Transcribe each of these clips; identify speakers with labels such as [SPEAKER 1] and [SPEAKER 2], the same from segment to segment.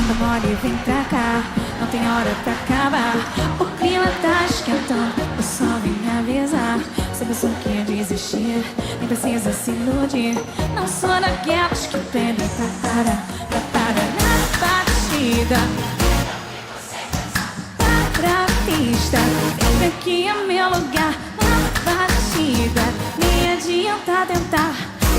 [SPEAKER 1] Manda mole, vem pra cá, não tem hora pra acabar. O clima tá esquentando, o sol vem me avisar. Se você quer desistir, nem precisa se iludir. Não sou daquelas que pedem pra parar na batida. Para a pista, vem aqui é meu lugar. Na batida, nem adianta tentar.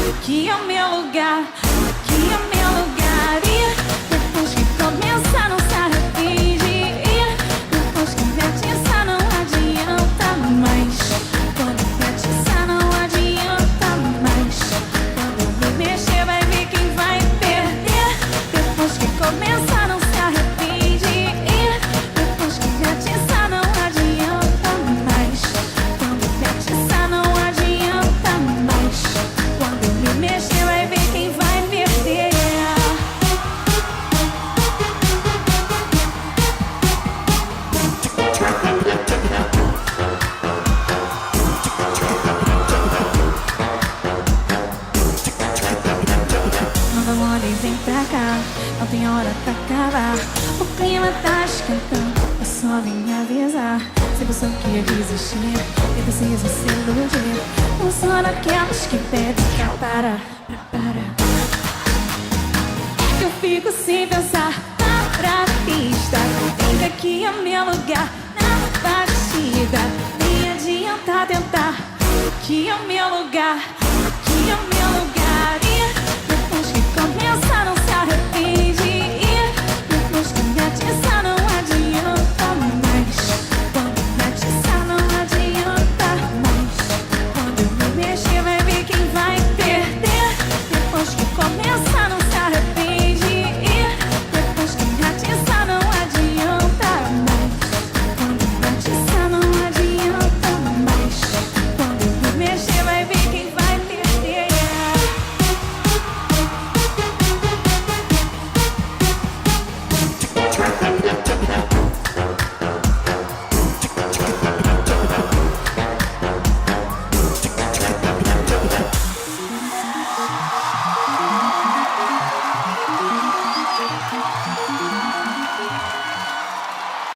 [SPEAKER 1] Aqui é o meu lugar, aqui é o meu lugar. E depois que começa não se arrepende. E depois que atiça não adianta mais. Quando atiça não adianta mais. Quando me mexer vai ver quem vai perder. Depois que começa não se arrepende. E depois que atiça não adianta mais. Quando atiça não adianta mais. Quando me mexer vai ver quem vai perder. Manda mole, vem pra cá, não tem hora pra acabar. O clima tá esquentando, é só vir me avisar. Se você quer desistir, eu preciso se iludir. Não sou daquelas que pedem pra parar. Eu fico sem pensar, para a pista. Vem que aqui é meu lugar, na batida. Nem adianta tentar, aqui é meu lugar.